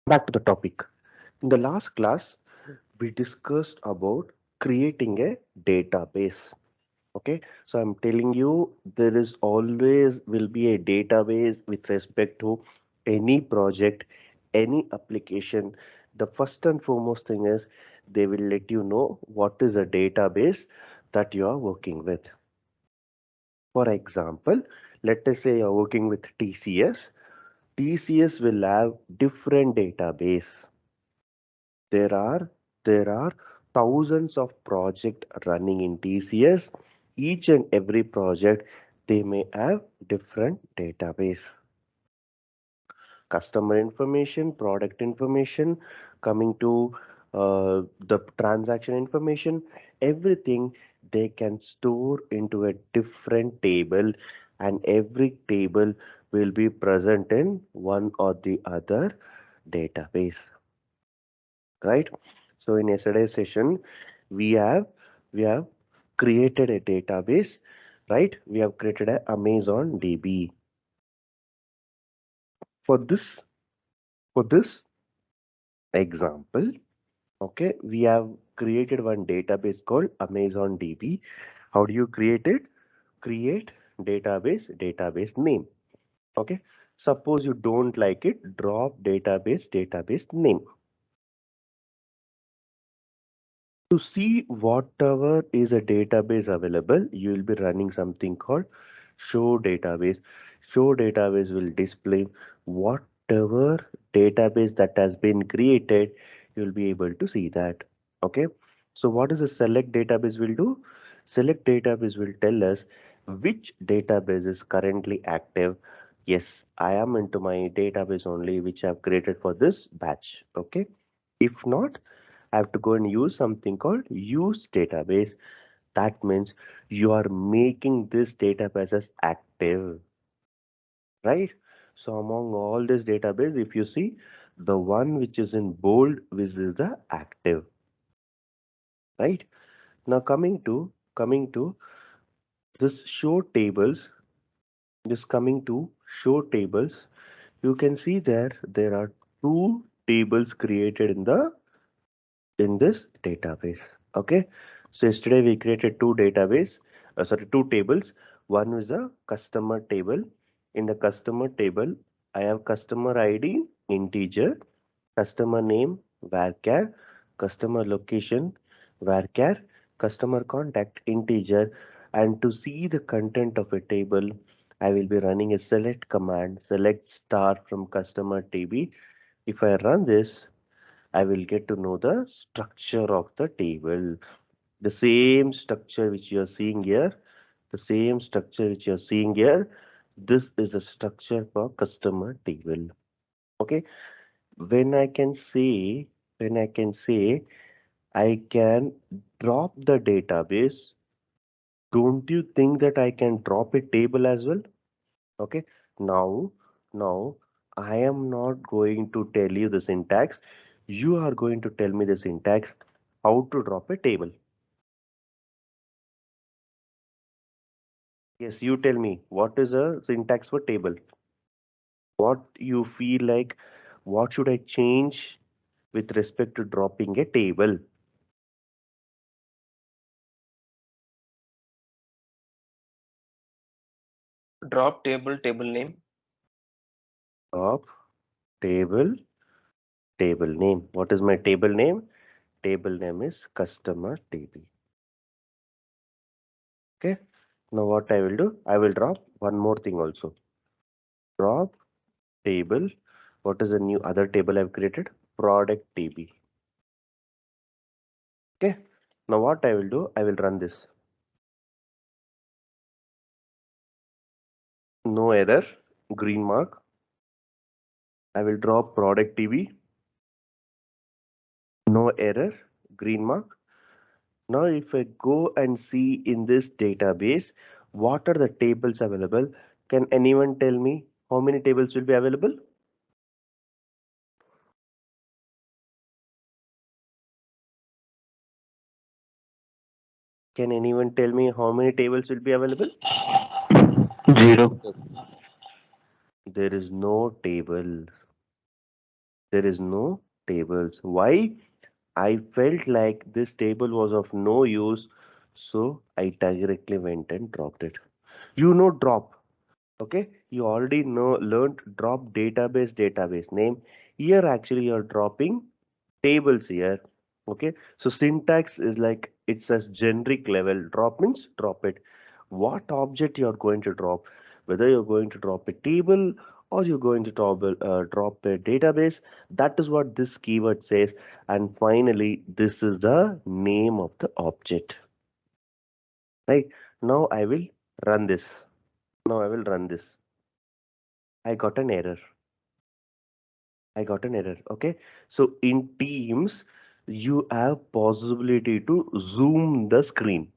Back to the topic. In the last class, we discussed about creating a database. Okay, so I'm telling you, there is always will be a database with respect to any project, any application. The first and foremost thing is they will let you know what is a database that you are working with. For example, let us say you're working with TCS. TCS will have different database. There are thousands of projects running in TCS. Each and every project they may have different database. Customer information, product information, coming to the transaction information, everything they can store into a different table, and every table will be present in one or the other database, right? So in yesterday's session, we have we have created a database, right? We have created a Amazon DB. For this example, okay, we have created one database called Amazon DB. How do you create it? Create database name. Okay. Suppose you don't like it, drop database name. To see whatever is a database available, you will be running something called show database. Show database will display whatever database that has been created. You will be able to see that. Okay. So what is the select database will do? Select database will tell us which database is currently active. Yes, I am into my database only, which I have created for this batch. Okay. If not, I have to go and use something called use database. That means you are making this database as active, right? So among all this database, if you see the one which is in bold, which is the active, right? Now coming to this show tables, this coming to show tables, you can see there are two tables created in this database. Okay, so yesterday we created two tables. One is a customer table. In the customer table, I have customer ID integer, customer name varchar, customer location varchar, customer contact integer. And to see the content of a table, I will be running a select command, select star from customer tb. If I run this, I will get to know the structure of the table. The same structure which you are seeing here, the same structure which you are seeing here, this is a structure for customer table. Okay. When I can say, when I can say, I can drop the database, don't you think that I can drop a table as well? Okay. Now, now I am not going to tell you the syntax. You are going to tell me the syntax how to drop a table. Yes, you tell me what is a syntax for table? What you feel like? What should I change with respect to dropping a table? Drop table name. Drop table table name. What is my table name? Table name is customer table. Okay. Now what I will do? I will drop one more thing also. Drop table. What is the new other table I've created? Product TB. Okay. Now what I will do? I will run this. No error. Green mark. I will drop product TB. No error. Green mark. Now if I go and see in this database, what are the tables available? Can anyone tell me how many tables will be available? Can anyone tell me how many tables will be available? Zero. There is no table. There is no tables. Why? I felt like this table was of no use, so I directly went and dropped it. Drop. Okay, you already know learned drop database name. Here actually you're dropping tables here. Okay, so syntax is like it's a generic level. Drop means drop it. What object you're going to drop, whether you're going to drop a table or you're going to drop a database, that is what this keyword says. And finally, this is the name of the object. Right, now I will run this. Now I will run this. I got an error. I got an error. Okay. So in Teams, you have possibility to zoom the screen.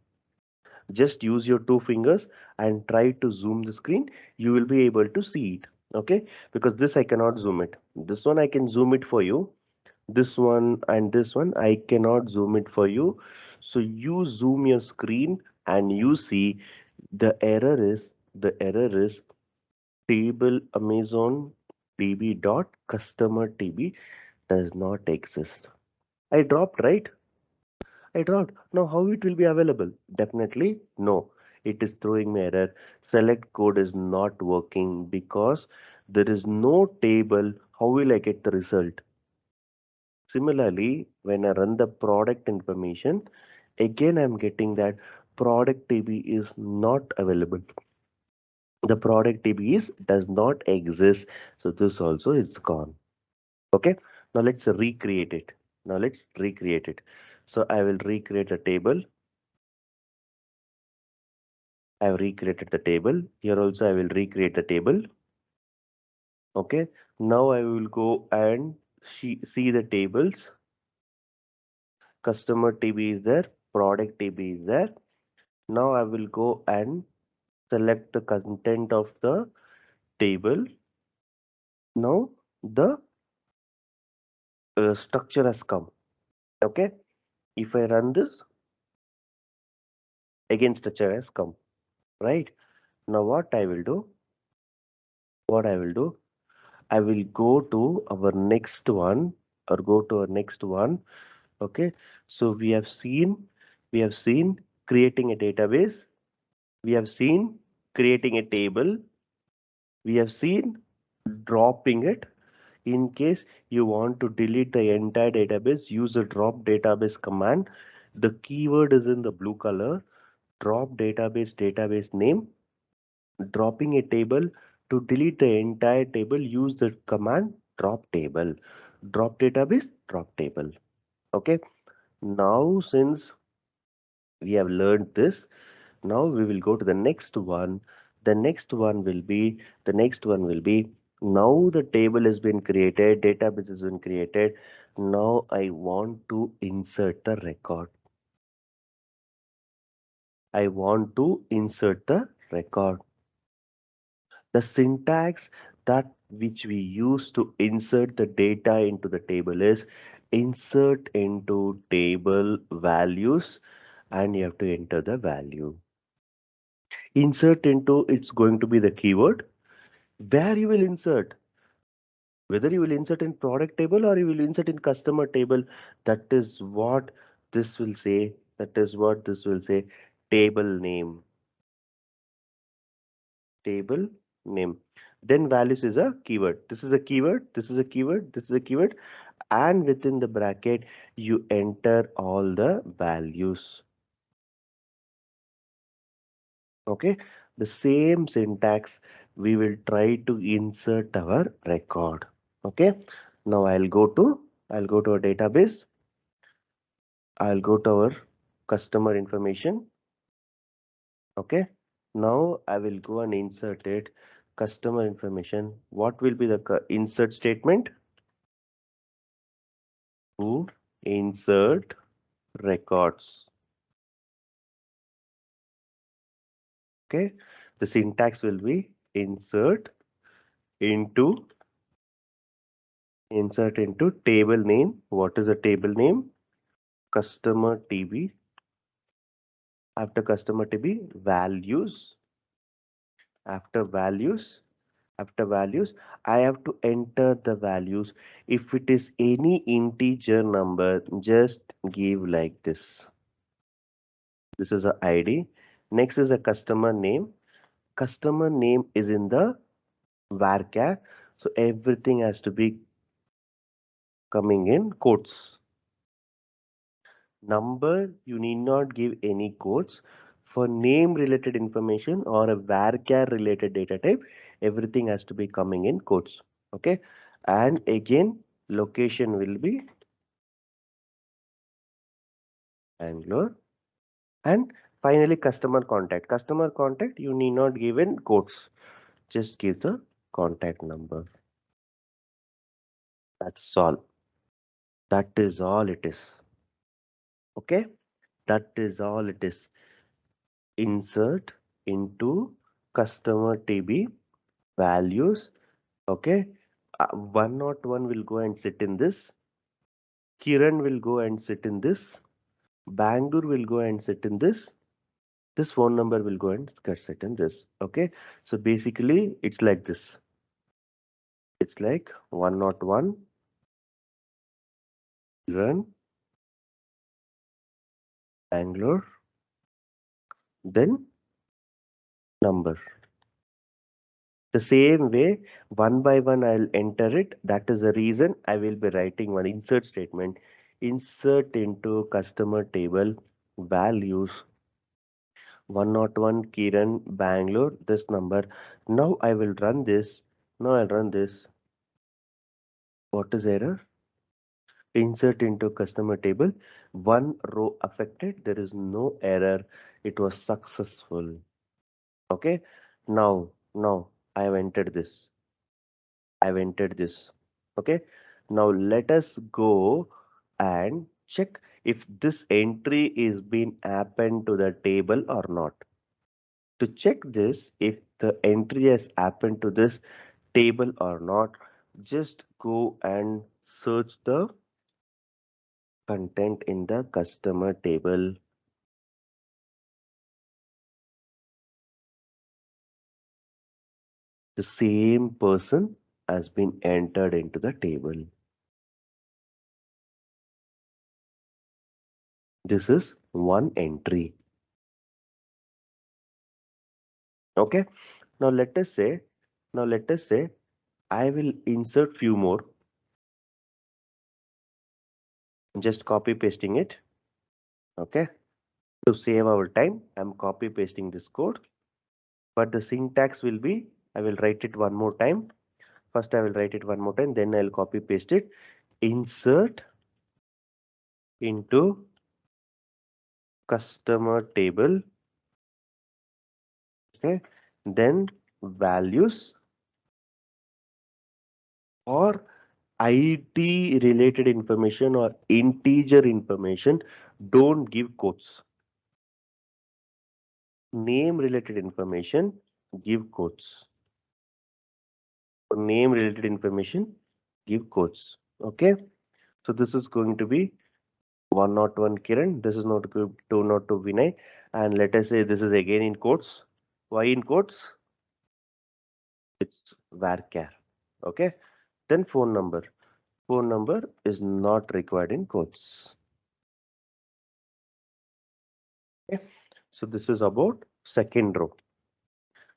Just use your two fingers and try to zoom the screen. You will be able to see it. Okay. Because this I cannot zoom it. This one I can zoom it for you. This one and this one I cannot zoom it for you. So you zoom your screen and you see the error is table Amazon DB dot customer TB does not exist. I dropped, right? I dropped. Now, how it will be available? Definitely no. It is throwing me error. Select code is not working because there is no table. How will I get the result? Similarly, when I run the product information, again I'm getting that product TB is not available. The product TB is does not exist. So this also is gone. Okay, now let's recreate it. So I will recreate a table. I have recreated the table. Here also I will recreate the table. Okay, now I will go and see the tables. Customer TB is there, product TB is there. Now I will go and select the content of the table. Now the structure has come. Okay, if I run this, again structure has come. Right, now what I will do, I will go to our next one or go to our next one. Okay, so we have seen creating a database, we have seen creating a table, we have seen dropping it. In case you want to delete the entire database, use the drop database command. The keyword is in the blue color. Drop database name. Dropping a table, to delete the entire table, use the command drop table. Drop database, drop table. Okay, now since we have learned this, now we will go to the next one. The next one will be now the table has been created, database has been created. Now I want to insert the record. The syntax that which we use to insert the data into the table is insert into table values, and you have to enter the value. Insert into, it's going to be the keyword where you will insert, whether you will insert in product table or you will insert in customer table. That is what this will say. Table name table name. Then values is a keyword. This is a keyword, this is a keyword, this is a keyword, and within the bracket you enter all the values. Okay, the same syntax we will try to insert our record. Okay, now I'll go to a database. I'll go to our customer information. Okay, now I will go and insert it. Customer information, what will be the insert statement? To insert records. Okay, the syntax will be into insert into table name. What is the table name? Customer TB. After customer TB, values. After values, After values, I have to enter the values. If it is any integer number, just give like this. This is a ID. Next is a customer name. Customer name is in the varchar, so everything has to be coming in quotes. Number, you need not give any quotes. For name related information or a varchar related data type, everything has to be coming in quotes. Okay, and again, location will be Bangalore. And finally, customer contact. Customer contact, you need not give in quotes. Just give the contact number. That's all. That is all it is. Okay, that is all it is. Insert into customer TB values. Okay, 101 will go and sit in this. Kiran will go and sit in this. Bangalore will go and sit in this. This phone number will go and sit in this. Okay, so basically it's like this. It's like 101 Kiran, Bangalore, then number. The same way, one by one, I'll enter it. That is the reason I will be writing one insert statement. Insert into customer table values 101 Kiran Bangalore, this number. Now I will run this. Now I'll run this. What is error? Insert into customer table. One row affected. There is no error. It was successful. Okay. Now I have entered this. I've entered this. Okay. Now let us go and check if this entry is being happened to the table or not. To check this, if the entry has happened to this table or not, just go and search the content in the customer table. The same person has been entered into the table. This is one entry. Okay. Now let us say, now let us say I will insert few more. Just copy pasting it. Okay. To save our time, I'm copy pasting this code. But the syntax will be, I will write it one more time. First I will write it one more time, then I'll copy paste it. Insert into customer table. Okay. Then values or ID related information or integer information, don't give quotes. Name related information, give quotes. For name related information, give quotes. Okay. So this is going to be 101 Kiran. This is not good, 202 Vinay. And let us say this is again in quotes. Why in quotes? It's varchar. Okay. Then phone number. Phone number is not required in quotes. Okay. So this is about second row.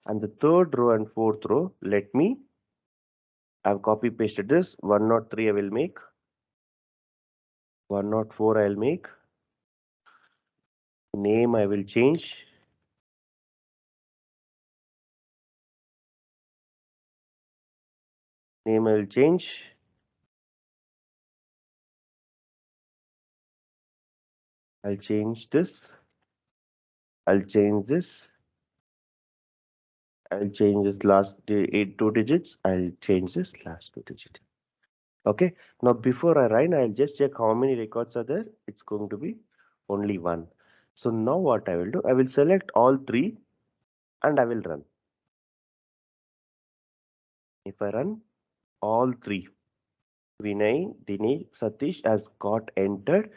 And the third row and fourth row, let me, I've copy pasted this. 103 I will make. 104 I'll make. Name I will change. Name I will change. I'll change this. I'll change this. I'll change this last eight two digits. I'll change this last two digit. Okay. Now before I run, I'll just check how many records are there. It's going to be only one. So now what I will do, I will select all three and I will run. If I run all three, Vinay, Dinesh, Satish has got entered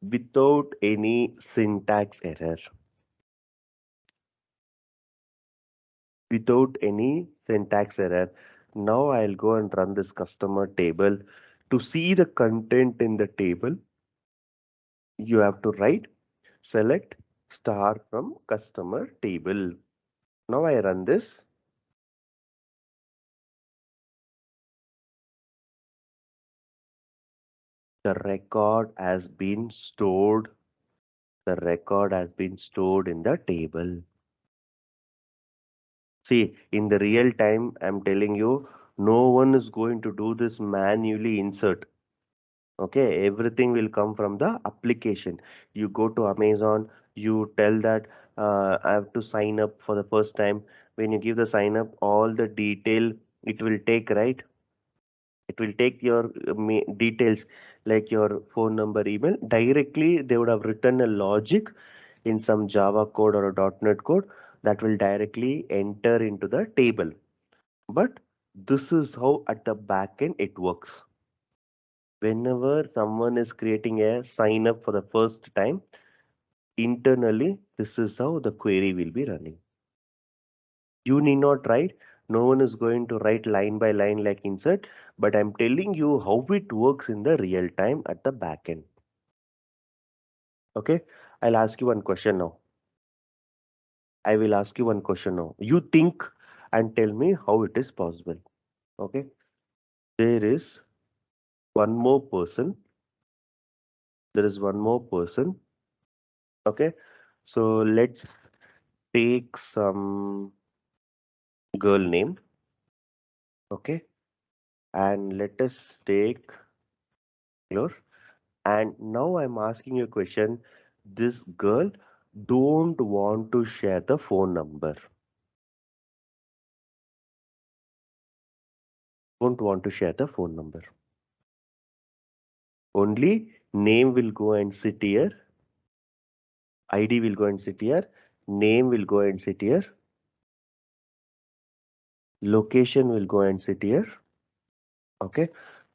without any syntax error. Without any syntax error. Now I'll go and run this customer table. To see the content in the table, you have to write select star from customer table. Now I run this. The record has been stored. The record has been stored in the table. See, in the real time, I'm telling you, no one is going to do this manually insert. Okay, everything will come from the application. You go to Amazon, you tell that I have to sign up for the first time. When you give the sign up, all the detail it will take, right? It will take your details like your phone number, email. Directly, they would have written a logic in some Java code or a .NET code that will directly enter into the table. But this is how at the back end it works. Whenever someone is creating a sign up for the first time, internally, this is how the query will be running. You need not write. No one is going to write line by line like insert, but I'm telling you how it works in the real time at the back end. Okay, I'll ask you one question now. I will ask you one question now. You think and tell me how it is possible. Okay, there is one more person. There is one more person. Okay, so let's take some girl name. Okay, and let us take your. And now I'm asking you a question. This girl don't want to share the phone number. Don't want to share the phone number. Only name will go and sit here. ID will go and sit here. Name will go and sit here. Location will go and sit here. Okay.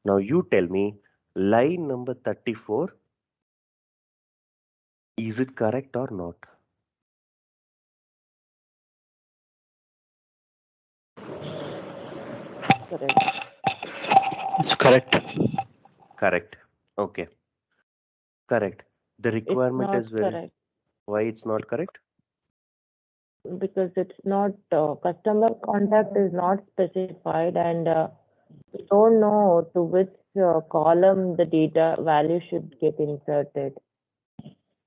Now you tell me line number 34. Is it correct or not? Correct. It's correct. Correct. Okay. Correct. The It's requirement not is very. correct Why it's not correct? because it's not customer contact is not specified, and we don't know to which column the data value should get inserted.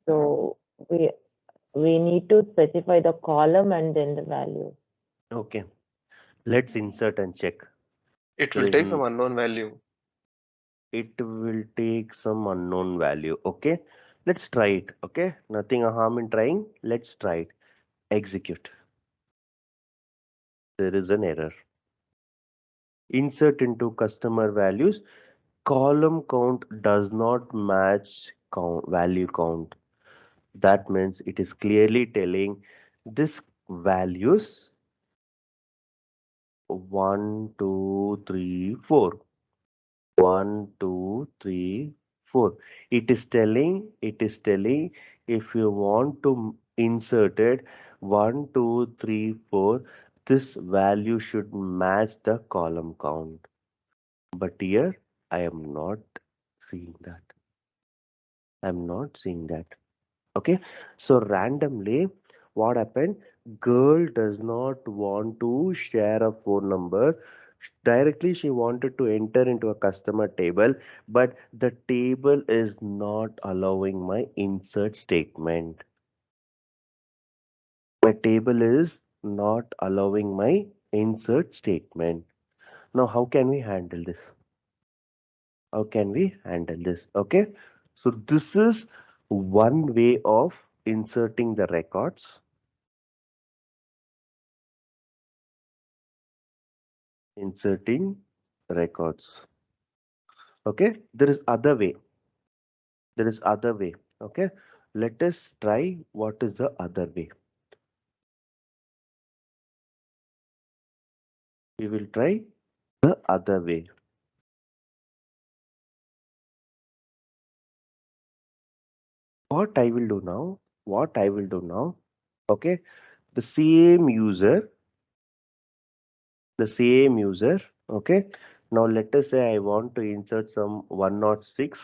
So we need to specify the column and then the value. Okay. Let's insert and check. It There will is take some unknown value. it will take some unknown value. Okay. Let's try it. Okay. Nothing harm in trying. Let's try it. Execute. There is an error. Insert into customer values. Column count does not match value count. That means it is clearly telling this values 1, 2, 3, 4. 1, 2, 3, 4. It is telling if you want to insert it 1, 2, 3, 4, this value should match the column count. But here I am not seeing that. I'm not seeing that. Okay, so randomly, what happened? Girl does not want to share a phone number. Directly, she wanted to enter into a customer table, but the table is not allowing my insert statement. My table is not allowing my insert statement. Now, how can we handle this? How can we handle this? Okay, so this is one way of inserting the records. Inserting records. Okay, there is other way. There is other way. Okay, let us try what is the other way. We will try the other way. What I will do now? What I will do now? Okay, the same user, the same user. Okay. Now let us say I want to insert some 106,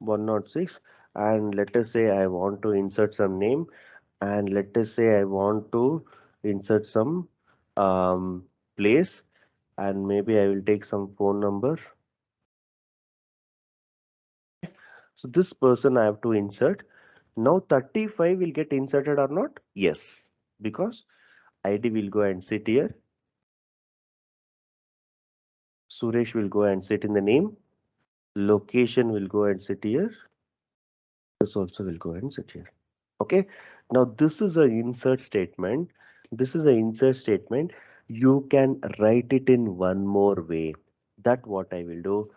106, and let us say I want to insert some name, and let us say I want to insert some place, and maybe I will take some phone number. So this person I have to insert. Now 35 will get inserted or not? Yes, because ID will go and sit here. Suresh will go and sit in the name. Location will go and sit here. This also will go and sit here. Okay. Now this is an insert statement. This is an insert statement. You can write it in one more way. That what I will do.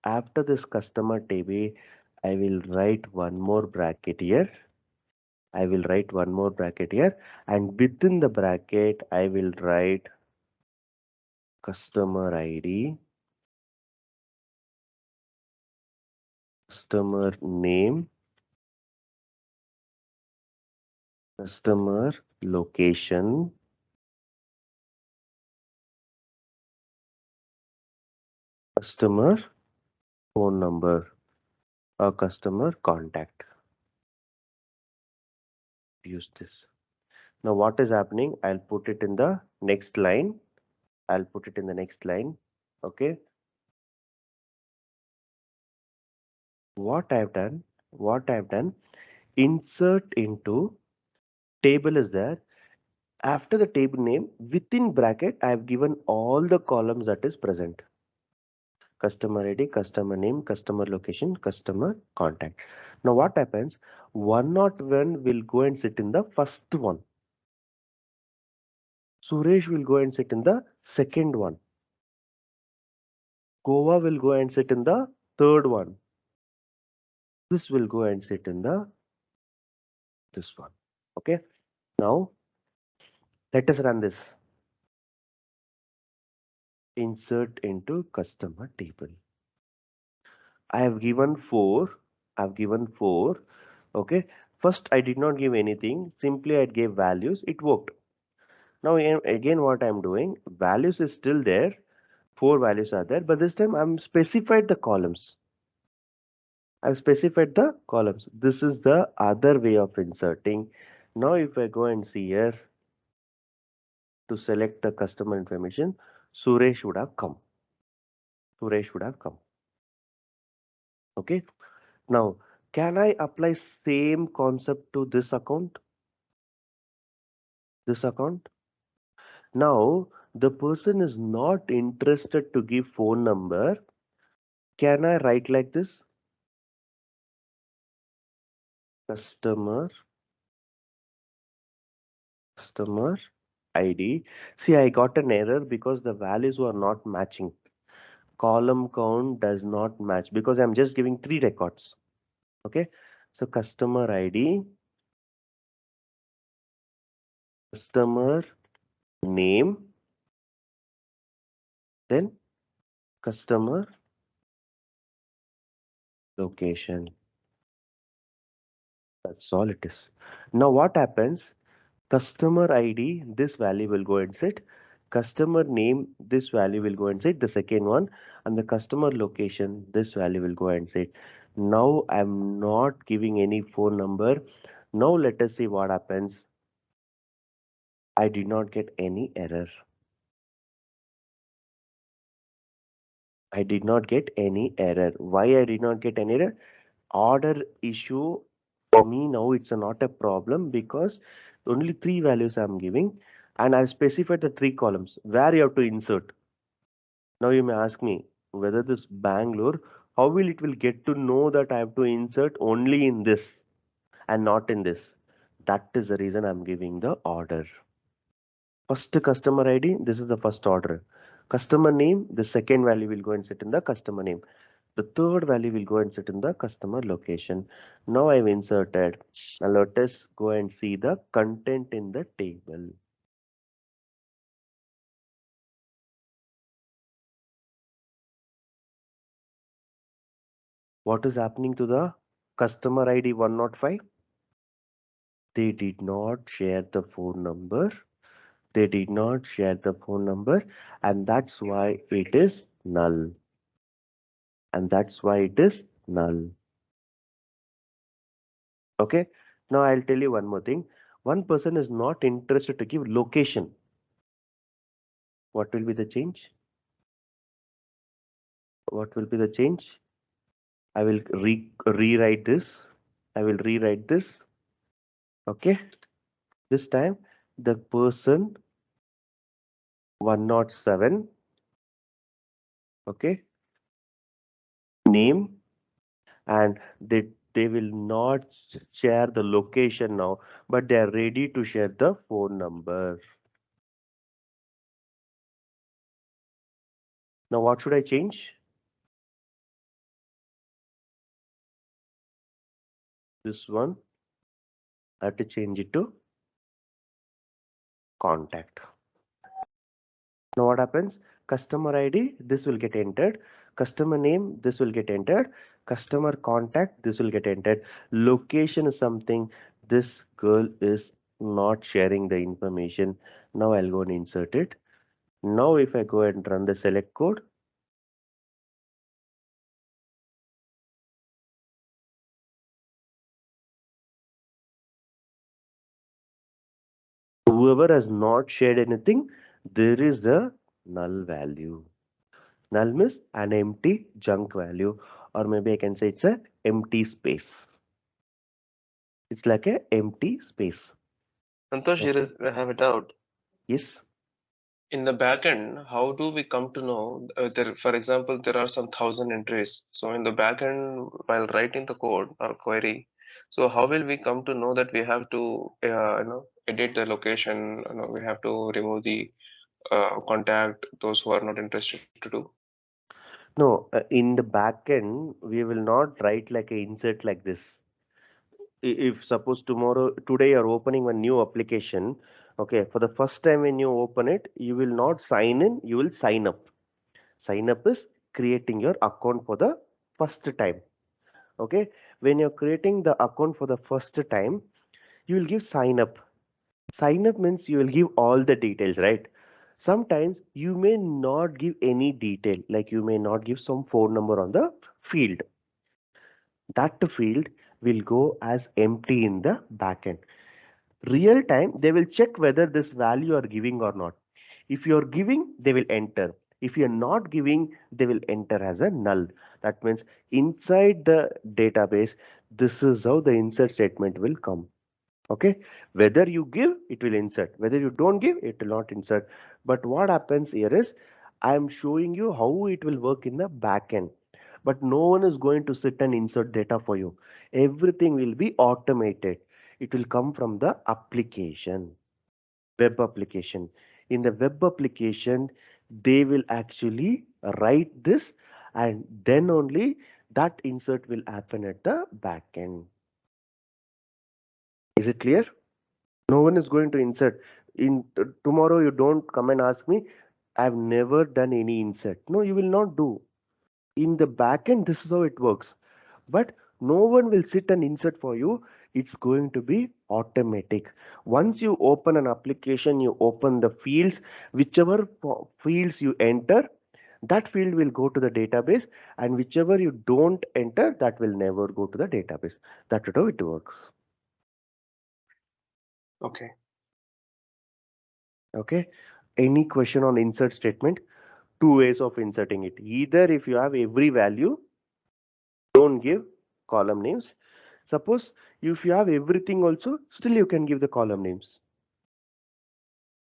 After this customer table, I will write one more bracket here. I will write one more bracket here, and within the bracket I will write customer ID, customer name, customer location, customer phone number, or customer contact. Use this. Now what is happening? I'll put it in the next line. I'll put it in the next line. Okay. What I've done, what I've done, insert into table is there. After the table name, within bracket, I have given all the columns that is present. Customer ID, customer name, customer location, customer contact. Now what happens? 101 will go and sit in the first one. Suresh will go and sit in the second one. Goa will go and sit in the third one. This will go and sit in the this one. Okay. Now let us run this. Insert into customer table. I have given 4. I've given 4. Okay. First, I did not give anything. Simply, I gave values. It worked. Now, again, what I'm doing, values is still there. 4 values are there, but this time I'm specified the columns. I've specified the columns. This is the other way of inserting. Now, if I go and see here to select the customer information, Suresh would have come. Suresh would have come. Okay. Now, can I apply same concept to this account? This account? Now, the person is not interested to give phone number. Can I write like this? Customer, customer ID. See, I got an error because the values were not matching. Column count does not match because I'm just giving 3 records. Okay. So customer ID, customer name, then customer location. That's all it is. Now what happens? Customer ID, this value will go inside. Customer name, this value will go inside the second one, and the customer location, this value will go inside. Now I'm not giving any phone number. Now let us see what happens. I did not get any error. I did not get any error. Why I did not get any error? Order issue for me now it's not a problem because only 3 values I'm giving, and I've specified the 3 columns where you have to insert. Now you may ask me whether this Bangalore, how will it will get to know that I have to insert only in this and not in this? That is the reason I'm giving the order. First customer ID, this is the first order. Customer name, the second value will go and sit in the customer name. The third value will go and sit in the customer location. Now I've inserted. Now let us go and see the content in the table. What is happening to the customer ID 105? They did not share the phone number. They did not share the phone number, and that's why it is null. And that's why it is null. Okay. Now I'll tell you one more thing. One person is not interested to give location. What will be the change? What will be the change? I will rewrite this. I will rewrite this. Okay. This time the person 107. Okay. Name, and they will not share the location now, but they are ready to share the phone number. Now what should I change? This one, I have to change it to contact. Now what happens? Customer ID, this will get entered. Customer name, this will get entered. Customer contact, this will get entered. Location is something, this girl is not sharing the information. Now I'll go and insert it. Now if I go and run the select code, whoever has not shared anything, there is a null value. Null means an empty junk value, or maybe I can say it's a empty space. It's like a empty space. Santosh, Okay. I have a doubt. Yes. In the backend, how do we come to know there, for example, there are some 1,000 entries. So in the backend, while writing the code or query, so how will we come to know that we have to, edit the location, we have to remove the contact those who are not interested to do? No, in the backend, we will not write like a insert like this. If suppose today you're opening a new application, okay, for the first time when you open it, you will not sign in, you will sign up. Sign up is creating your account for the first time. Okay, when you're creating the account for the first time, you will give sign up. Sign up means you will give all the details, right? Sometimes you may not give any detail, like you may not give some phone number on the field. That field will go as empty in the backend. Real time, they will check whether this value are giving or not. If you're giving, they will enter. If you're not giving, they will enter as a null. That means inside the database, this is how the insert statement will come. Okay, whether you give, it will insert. Whether you don't give, it will not insert. But what happens here is I am showing you how it will work in the backend. But no one is going to sit and insert data for you. Everything will be automated. It will come from the application, web application. In the web application, they will actually write this, and then only that insert will happen at the backend. Is it clear? No one is going to insert. Tomorrow you don't come and ask me, I've never done any insert. No, you will not do. In the backend, this is how it works. But no one will sit and insert for you. It's going to be automatic. Once you open an application, you open the fields, whichever fields you enter, that field will go to the database, and whichever you don't enter, that will never go to the database. That's how it works. Okay. Okay. Any question on insert statement? Two ways of inserting it. Either if you have every value, don't give column names. Suppose if you have everything also, still you can give the column names,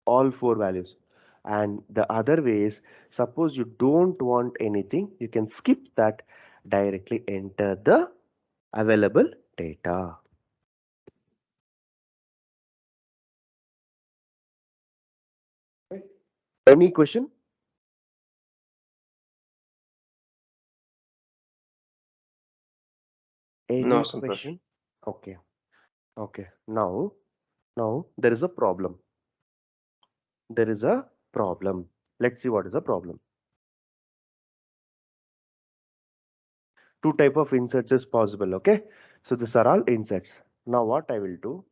all four values. And the other way is, suppose you don't want anything, you can skip that, directly enter the available data. Any question? No, Any Santosh. question? Okay. Okay. Now there is a problem. There is a problem. Let's see what is the problem. Two type of inserts is possible. Okay, so these are all inserts. Now what I will do,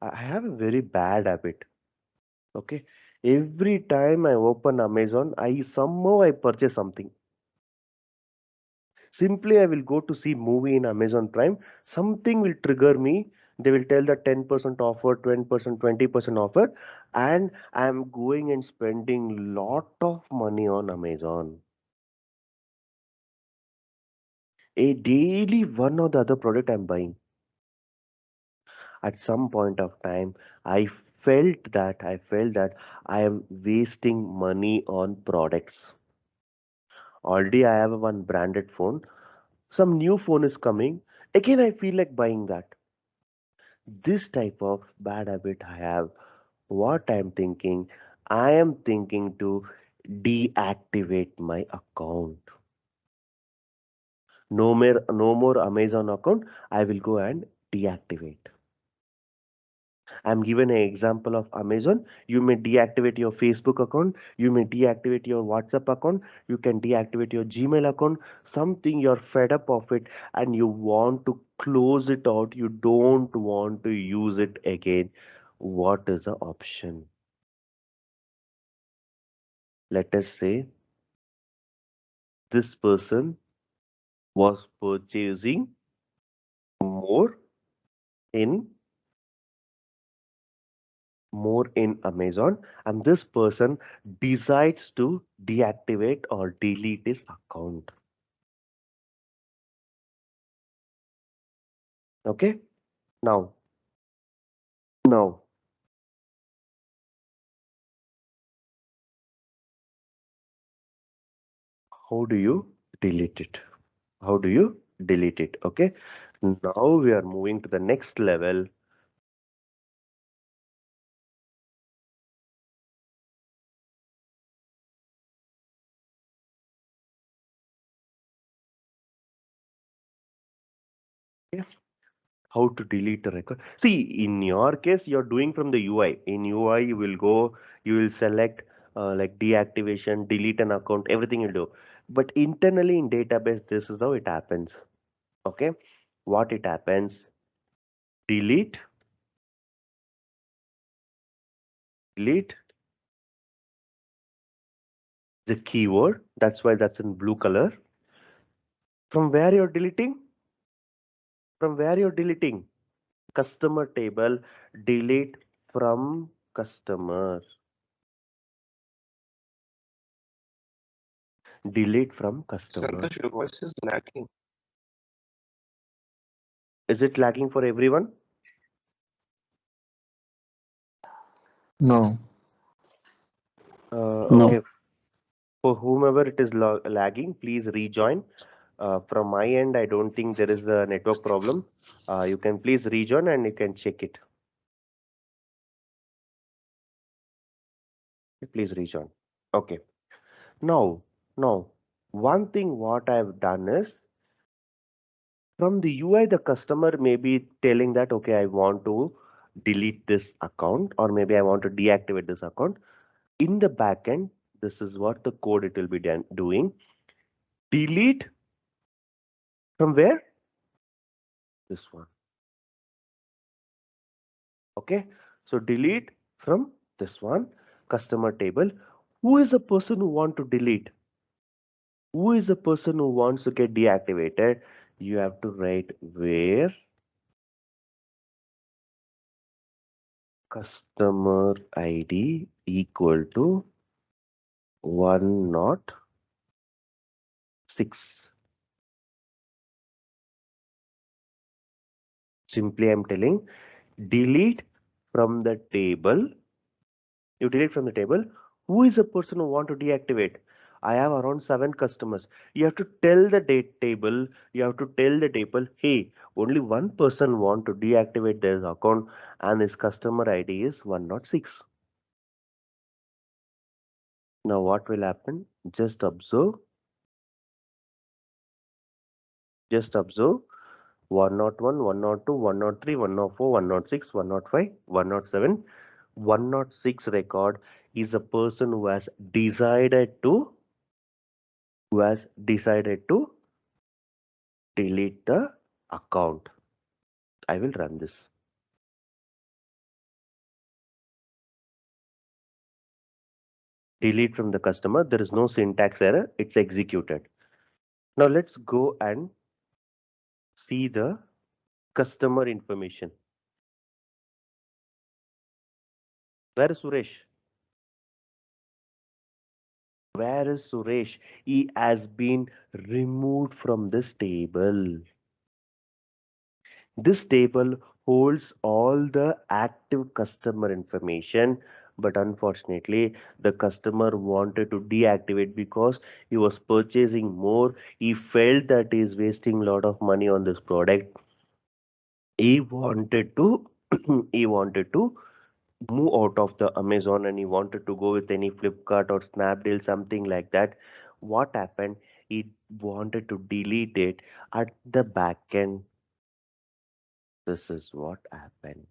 I have a very bad habit. Okay. Every time I open Amazon, I purchase something. Simply, I will go to see movie in Amazon Prime. Something will trigger me. They will tell the 10% offer, 20%, 20% offer, and I'm going and spending lot of money on Amazon. A daily one or the other product I'm buying. At some point of time, I felt that I am wasting money on products. Already I have one branded phone. Some new phone is coming. Again, I feel like buying that. This type of bad habit I have. What I'm thinking, I am thinking to deactivate my account. No more Amazon account. I will go and deactivate. I'm given an example of Amazon. You may deactivate your Facebook account. You may deactivate your WhatsApp account. You can deactivate your Gmail account. Something you're fed up of it and you want to close it out. You don't want to use it again. What is the option? Let us say this person was purchasing more in Amazon, and this person decides to deactivate or delete his account. Okay. Now now how do you delete it? How do you delete it? Okay, now we are moving to the next level. Okay? How to delete the record? See, in your case you're doing from the UI. In UI you will go, you will select like deactivation, delete an account, everything you do. But internally in database, this is how it happens. Okay, what it happens: delete, delete the keyword. That's why that's in blue color. From where you're deleting? From where you're deleting? Customer table. Delete from customer. Delete from customer. Santosh, your voice is lacking. Is it lagging for everyone? No. Okay. No. For whomever it is lagging, please rejoin. From my end, I don't think there is a network problem. You can please rejoin and you can check it. Please rejoin. Okay. Now, one thing what I've done is, from the UI, the customer may be telling that, okay, I want to delete this account, or maybe I want to deactivate this account. In the backend, this is what the code it will be doing. Delete from where? This one. Okay. So delete from this one, customer table. Who is the person who want to delete? Who is the person who wants to get deactivated? You have to write where customer ID equal to 106. Simply I'm telling, delete from the table. You delete from the table. Who is the person who want to deactivate? I have around 7 customers. You have to tell the date table. You have to tell the table, hey, only one person want to deactivate their account and his customer ID is 106. Now what will happen? Just observe. Just observe. 101, 102, 103, 104, 106, 105, 107. 106 record is a person who has decided to delete the account. I will run this. delete from the customer. There is no syntax error. It's executed. Now let's go and see the customer information. Where is Suresh? Where is Suresh? He has been removed from this table. This table holds all the active customer information, but unfortunately, the customer wanted to deactivate because he was purchasing more. He felt that he is wasting a lot of money on this product. He wanted to he wanted to move out of the Amazon and he wanted to go with any Flipkart or Snapdeal, something like that. What happened? He wanted to delete it at the back end. This is what happened.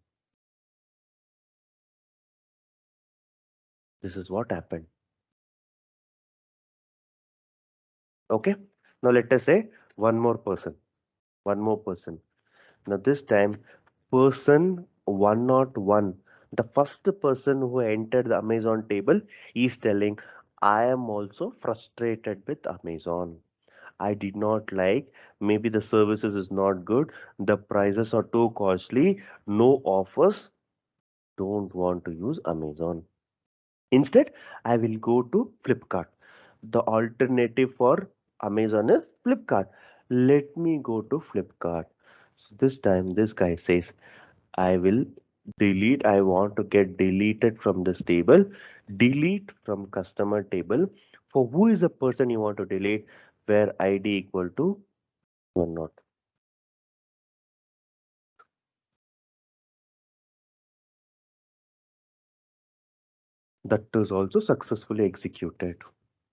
This is what happened. Okay. Now let us say one more person. One more person. Now this time, person 101. The first person who entered the Amazon table is telling, I am also frustrated with Amazon. I did not like, maybe the services is not good, the prices are too costly, no offers, don't want to use Amazon. Instead, I will go to Flipkart. The alternative for Amazon is Flipkart. Let me go to Flipkart. So this time, this guy says, I will delete, I want to get deleted from this table. Delete from customer table. For who is the person you want to delete? Where ID equal to one not. That is also successfully executed.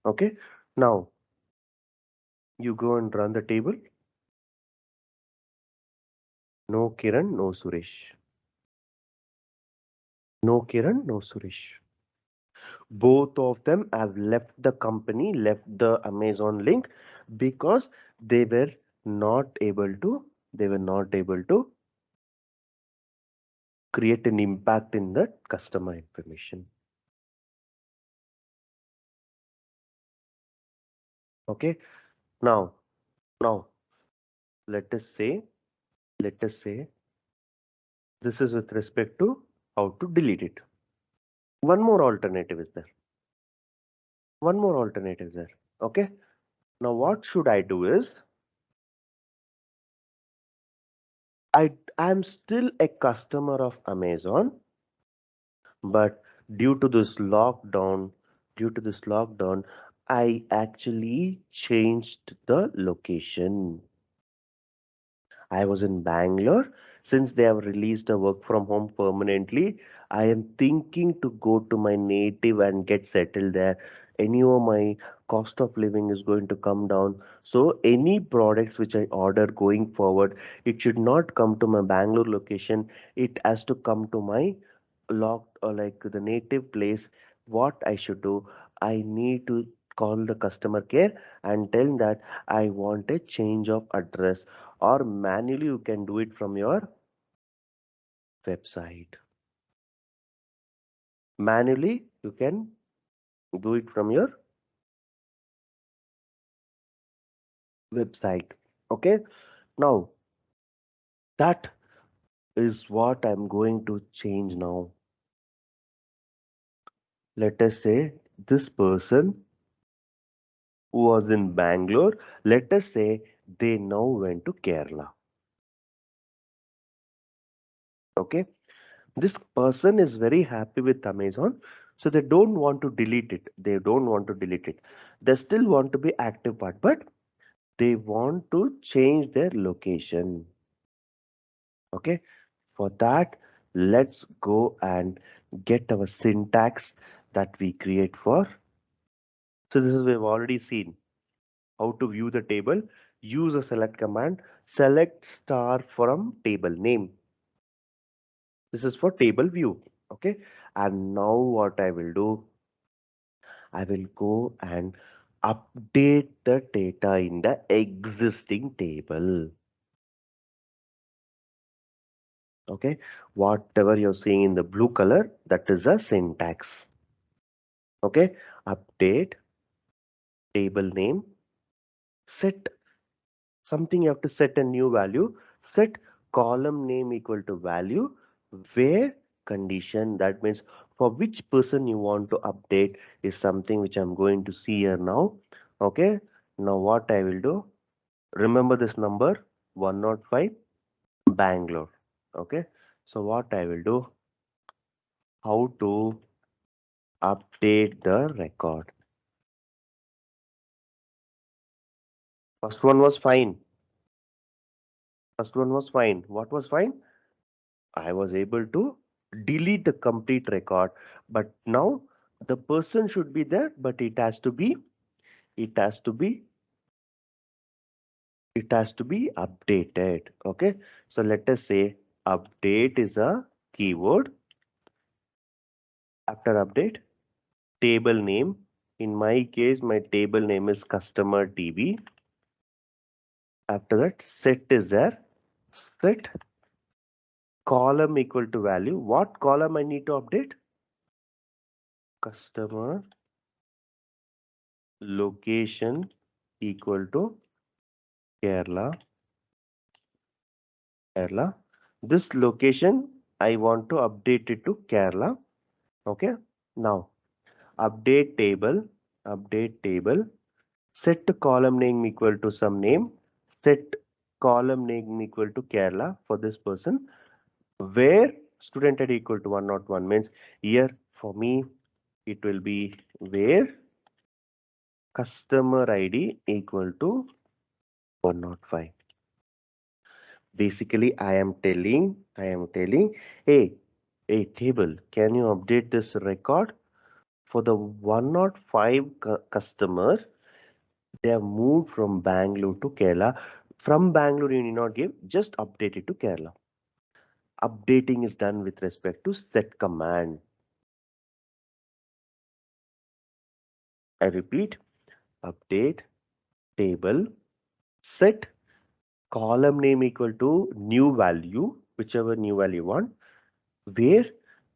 Okay. Now you go and run the table. No Kiran, no Suresh. No Kiran, no Suresh. Both of them have left the company, left the Amazon link because they were not able to, they were not able to create an impact in the customer information. Okay. Now, now let us say this is with respect to how to delete it. One more alternative is there. One more alternative is there. Okay. Now what should I do is I'm still a customer of Amazon, but due to this lockdown, due to this lockdown, I actually changed the location. I was in Bangalore. Since they have released a work from home permanently, I am thinking to go to my native and get settled there. Anyhow, my cost of living is going to come down. So any products which I order going forward, it should not come to my Bangalore location. It has to come to my locked or like the native place. What I should do, I need to call the customer care and tell that I want a change of address, or manually you can do it from your website. Manually you can do it from your website. Okay. Now that is what I'm going to change now. Let us say this person who was in Bangalore, let us say they now went to Kerala. Okay. This person is very happy with Amazon, so they don't want to delete it. They don't want to delete it. They still want to be active part, but they want to change their location. Okay. For that, let's go and get our syntax that we create for. So this is we've already seen how to view the table. Use a select command. Select star from table name. This is for table view. Okay. And now what I will do, I will go and update the data in the existing table. Okay. Whatever you're seeing in the blue color, that is a syntax. Okay, update table name, set something, you have to set a new value, set column name equal to value, where condition, that means for which person you want to update is something which I'm going to see here now. Okay, now what I will do, remember this number 105 Bangalore. Okay, so what I will do, how to update the record. First one was fine. First one was fine. What was fine? I was able to delete the complete record, but now the person should be there, but it has to be, it has to be updated. Okay, so let us say update is a keyword. After update, table name. In my case, my table name is customer TV. After that, set is there. Set column equal to value. What column I need to update? Customer location equal to Kerala. Kerala. This location I want to update it to Kerala. Okay. Now update table. Update table. Set column name equal to some name. Set column name equal to Kerala for this person. Where student ID equal to 101 means here for me it will be where customer ID equal to 105. Basically, I am telling, hey, table, can you update this record for the 105 customers? They have moved from Bangalore to Kerala. From Bangalore, you need not give, just update it to Kerala. Updating is done with respect to set command. I repeat, update table, set column name equal to new value, whichever new value you want, where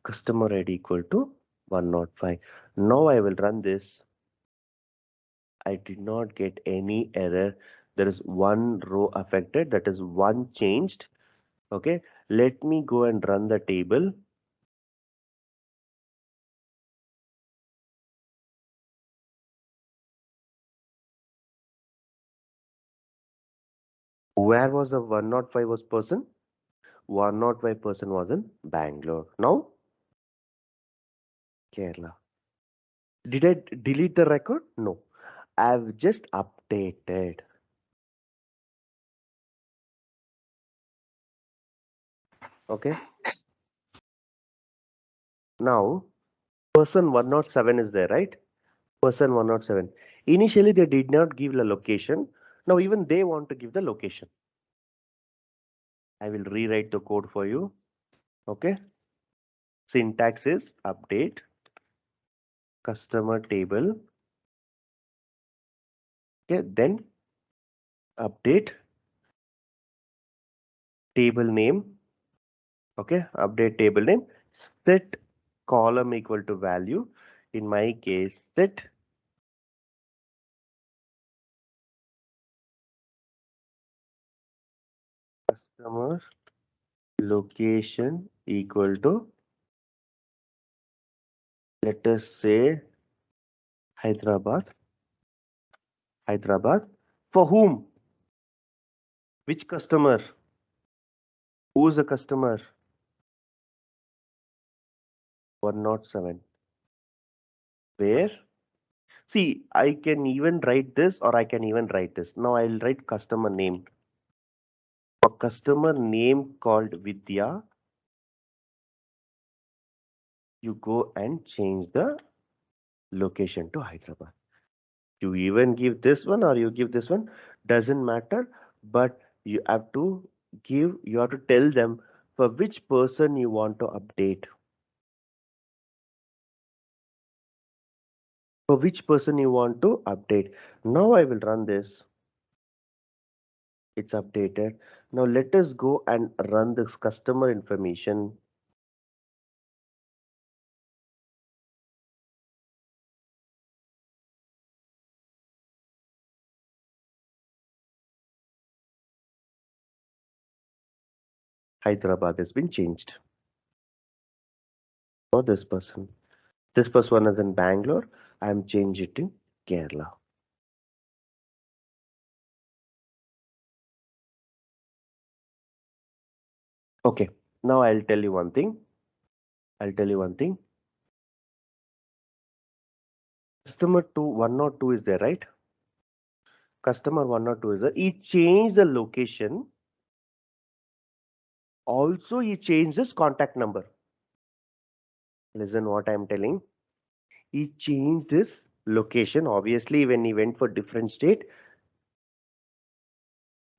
customer ID equal to 105. Now I will run this. I did not get any error. There is one row affected, that is one changed. Okay, let me go and run the table. Where was the 105 was person? 105 person was in Bangalore. Now Kerala. Did I delete the record? No. I've just updated. Okay. Now person 107 is there, right? Person 107. Initially, they did not give the location. Now, even they want to give the location. I will rewrite the code for you. Okay. Syntax is update customer table. Okay. Then update table name. Okay. Update table name. Set column equal to value. In my case, set customer location equal to, let us say, Hyderabad. Hyderabad. For whom? Which customer? Who's the customer? 107. Where? See, I can even write this or I can even write this. Now I'll write customer name. For customer name called Vidya, you go and change the location to Hyderabad. You even give this one or you give this one, doesn't matter, but you have to give, you have to tell them for which person you want to update. For which person you want to update. Now I will run this. It's updated. Now let us go and run this customer information. Hyderabad has been changed for this person. This person is in Bangalore. I am changed it in Kerala. Okay, now I'll tell you one thing. Customer 102 is there, right? Customer 102 is there. He changed the location. Also, he changed his contact number. Listen what I'm telling. He changed his location. Obviously, when he went for different state,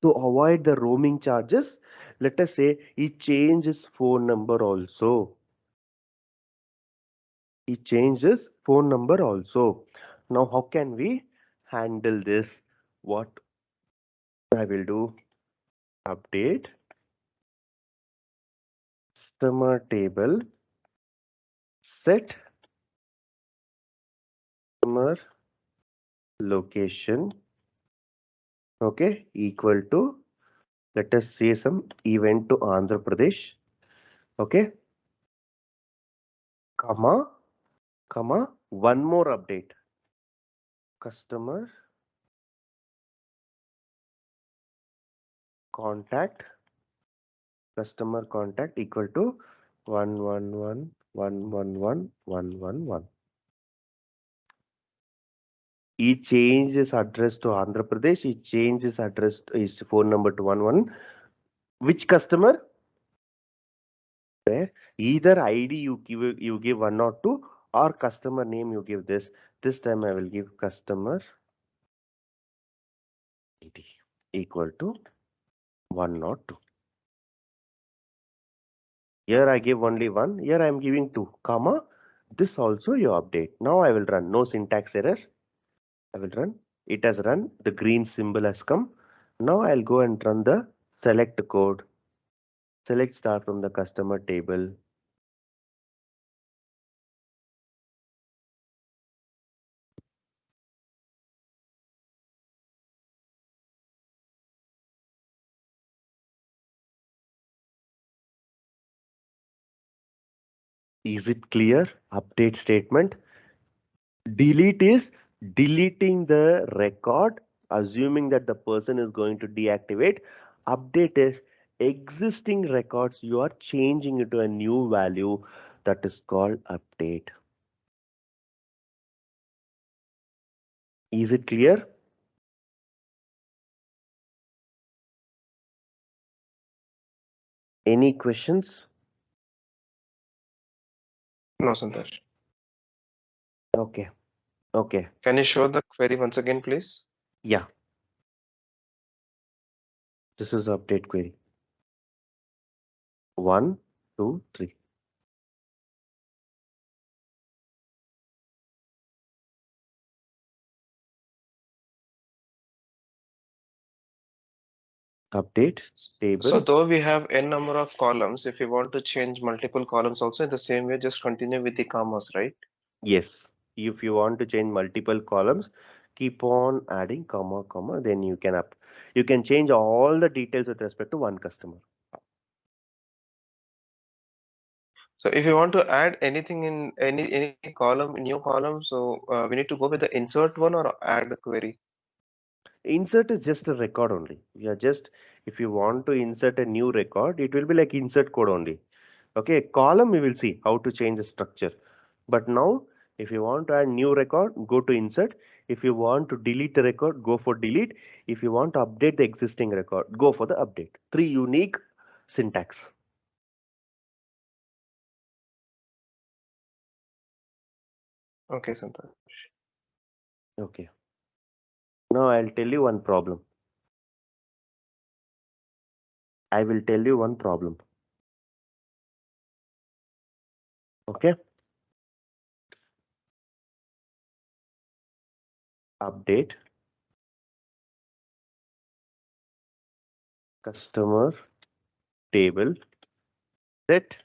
to avoid the roaming charges, let us say he changed his phone number also. Now, how can we handle this? What I will do, update customer table, set customer location, okay, equal to, let us say some event to Andhra Pradesh, okay, comma, one more update, customer contact equal to 111111111. He changed his address to Andhra Pradesh. He changed his address, his phone number to 11. Which customer? Either ID you give 102 or customer name you give this. This time I will give customer ID equal to 102. Here I give only one. Here I am giving two, comma. This also you update. Now I will run. No syntax error. I will run. It has run. The green symbol has come. Now I'll go and run the select code. Select star from the customer table. Is it clear? Update statement. Delete is deleting the record, assuming that the person is going to deactivate. Update is existing records you are changing into a new value, that is called update. Is it clear? Any questions? No, Santosh. Okay. Can you show the query once again, please? Yeah. This is the update query. 1, 2, 3. Update table. So though we have n number of columns, if you want to change multiple columns also in the same way, just continue with the commas, right? Yes. If you want to change multiple columns, keep on adding comma, then you can change all the details with respect to one customer. So if you want to add anything in any column, new column, so we need to go with the insert one or add the query. Insert is just a record only. If you want to insert a new record, it will be like insert code only. Okay, column we will see how to change the structure. But now, if you want to add new record, go to insert. If you want to delete the record, go for delete. If you want to update the existing record, go for the update. 3 unique syntax. Okay, Santosh. Okay. Now I'll tell you one problem. Okay. Update customer table, set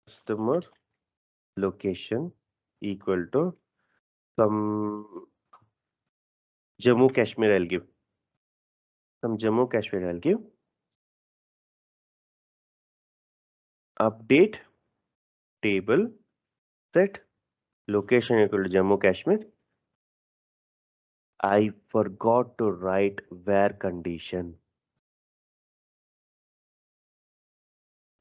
customer location equal to some Jammu Kashmir I'll give. Some Jammu Kashmir I'll give. Update table set location equal to Jammu Kashmir. I forgot to write where condition.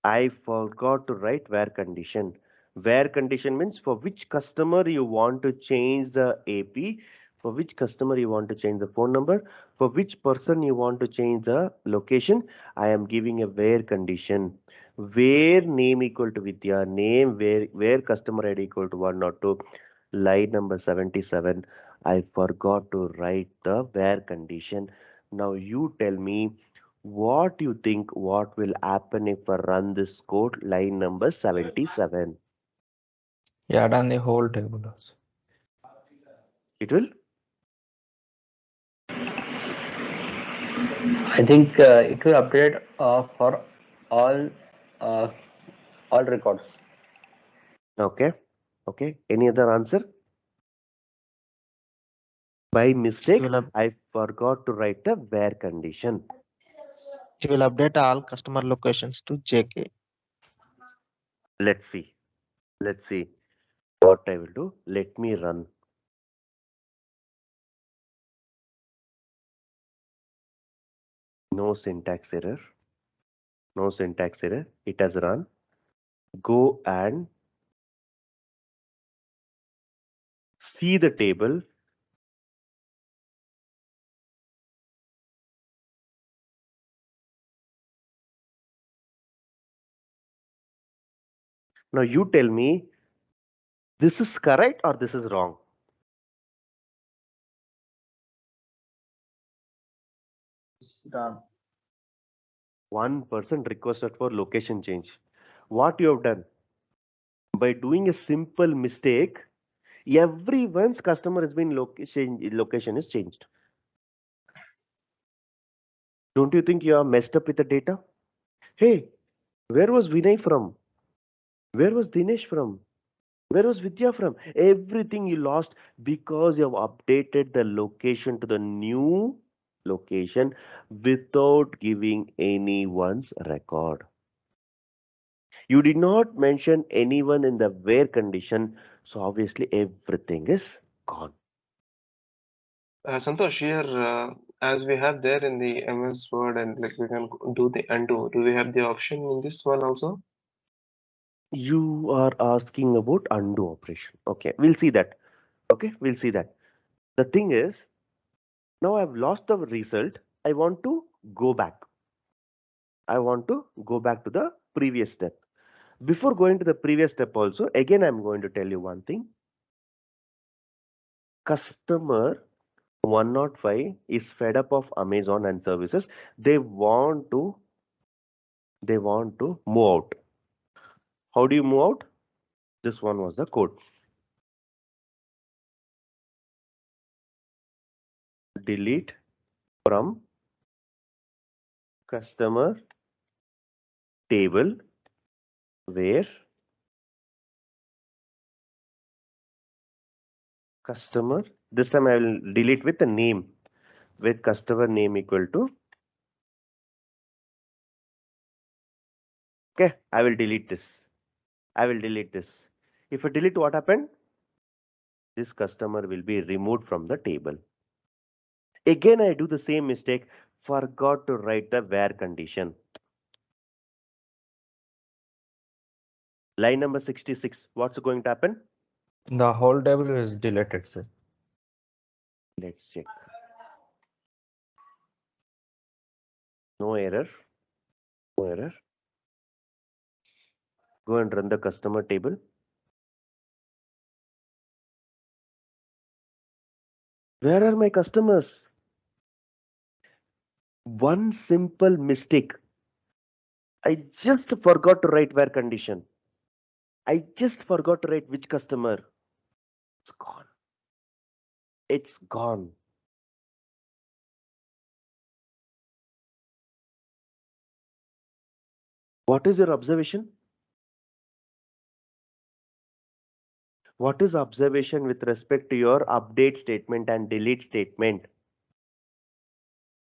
I forgot to write where condition. Where condition means for which customer you want to change the AP, for which customer you want to change the phone number, for which person you want to change the location. I am giving a where condition. Where name equal to Vidya, name where customer ID equal to 1 or 2, line number 77. I forgot to write the where condition. Now you tell me what you think what will happen if I run this code line number 77? Yeah, done the whole table also. It will I think it will update for all uh, all records. okay. Okay. Any other answer? By mistake, It will, I forgot to write the where condition. it will update all customer locations to JK. Let's see. Let's see what I will do. Let me run. No syntax error. No syntax error. It has run. Go and see the table. Now you tell me this is correct or this is wrong. Done. 1% requested for location change. What you have done? By doing a simple mistake, everyone's customer has been location is changed. Don't you think you are messed up with the data? Hey, where was Vinay from? Where was Dinesh from? Where was Vidya from? Everything you lost because you have updated the location to the new location without giving anyone's record. You did not mention anyone in the where condition, so obviously everything is gone. Santosh, here, as we have there in the MS Word and like we can do the undo, do we have the option in this one also? You are asking about undo operation. Okay, we'll see that. Okay, we'll see that. The thing is, now I've lost the result. I want to go back. I want to go back to the previous step. Before going to the previous step also, again, I'm going to tell you one thing. Customer 105 is fed up of Amazon and services. They want to move out. How do you move out? This one was the code. Delete from customer table where customer, this time I will delete with the name, with customer name equal to, okay, I will delete this. I will delete this. If I delete, what happened? This customer will be removed from the table. Again, I do the same mistake, forgot to write the where condition. Line number 66, what's going to happen? The whole table is deleted, sir. Let's check. No error. No error. Go and run the customer table. Where are my customers? One simple mistake. I just forgot to write where condition. I just forgot to write which customer. It's gone. It's gone. What is your observation? What is observation with respect to your update statement and delete statement?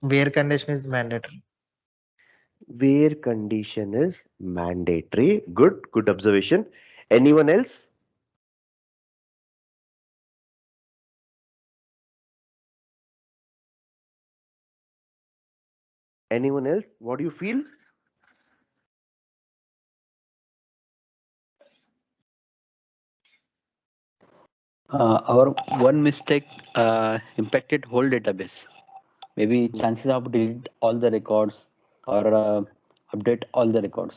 Where condition is mandatory. Where condition is mandatory. Good observation. Anyone else? Anyone else? What do you feel? Our one mistake impacted whole database. Maybe chances of delete all the records or update all the records.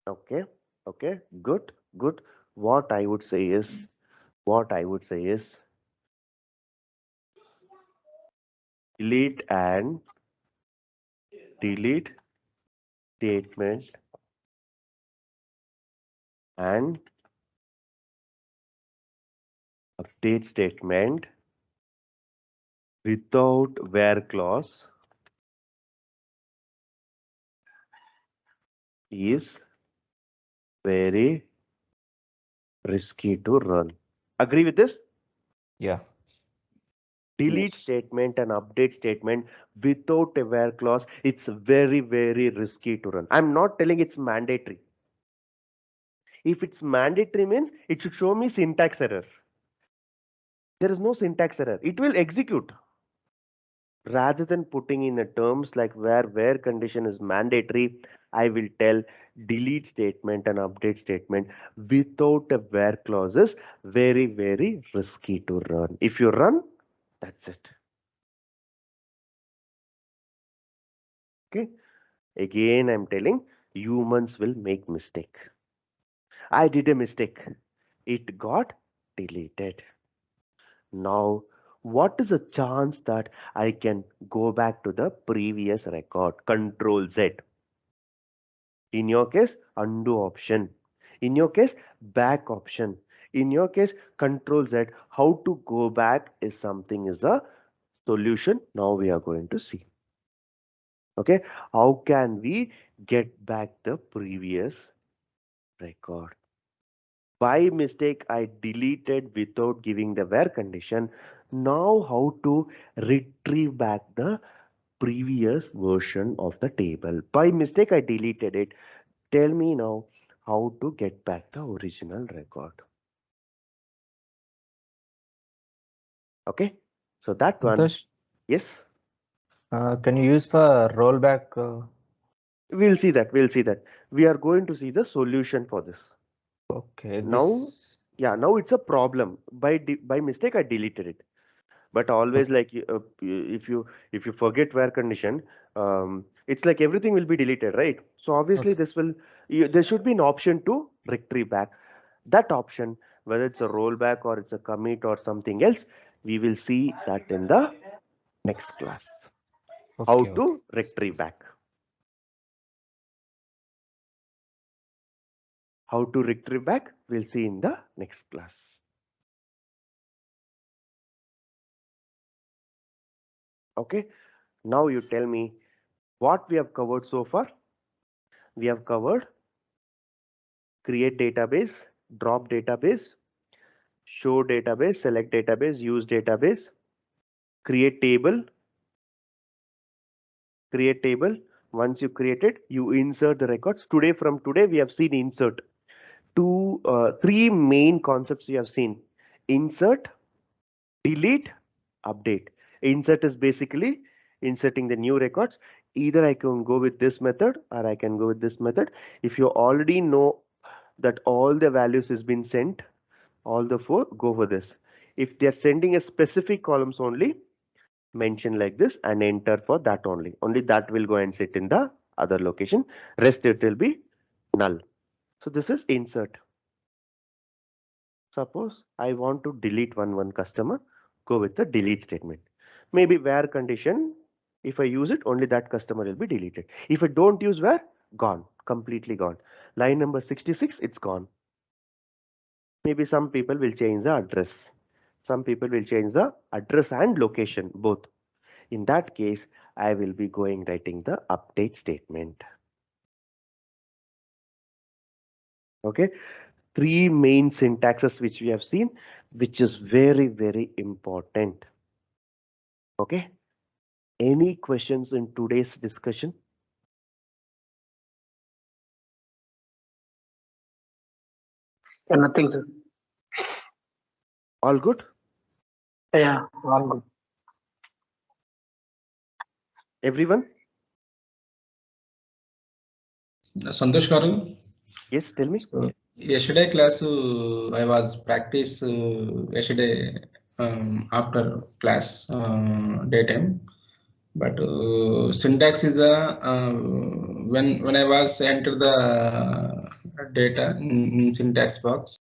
Okay, okay, good. What I would say is, what I would say is, delete and delete statement and update statement without where clause is very risky to run. Agree with this? Yeah. Delete statement and update statement without a where clause, it's very risky to run. I'm not telling it's mandatory. If it's mandatory means it should show me syntax error. There is no syntax error. It will execute. Rather than putting in a terms like where condition is mandatory, I will tell delete statement and update statement without a where clauses very risky to run. If you run, that's it. Okay. Again, I'm telling humans will make mistake. I did a mistake. It got deleted. Now, what is a chance that I can go back to the previous record? Control Z. In your case, undo option. In your case, back option. In your case, Control Z. How to go back is something is a solution. Now we are going to see. Okay, how can we get back the previous record? By mistake, I deleted without giving the where condition. Now how to retrieve back the previous version of the table? By mistake, I deleted it. Tell me now how to get back the original record. Okay, so that one, Santosh, yes, can you use for rollback? we'll see that. We'll see that. We are going to see the solution for this. Okay, Now, this. yeah, now it's a problem. By mistake, I deleted it. But always like if you forget where condition, it's like everything will be deleted, right? So obviously Okay. this will there should be an option to retrieve back. That option, whether it's a rollback or it's a commit or something else, we will see that in the next class. How Okay. to retrieve back. How to retrieve back, we'll see in the next class. Okay, now you tell me what we have covered so far. We have covered create database, drop database, show database, select database, use database, create table. Once you create it, you insert the records. From today we have seen insert. Three main concepts we have seen: insert, delete, update. Insert is basically inserting the new records. Either I can go with this method or I can go with this method. If you already know that all the values has been sent, all the four, go for this. If they are sending a specific columns only, mention like this and enter for that only that will go and sit in the other location. Rest it will be null. So this is insert. Suppose I want to delete one customer, go with the delete statement. Maybe where condition, if I use it, only that customer will be deleted. If I don't use where, gone, completely gone. Line number 66, it's gone. Maybe some people will change the address. Some people will change the address and location both. In that case, I will be writing the update statement. Okay, three main syntaxes which we have seen, which is very important. Okay, Any questions in today's discussion? Nothing, sir. All good? Yeah, all good. Everyone? Santosh Garu. Yes, tell me. So yesterday class I was practice yesterday after class daytime, but syntax is a when I was enter the data in syntax box.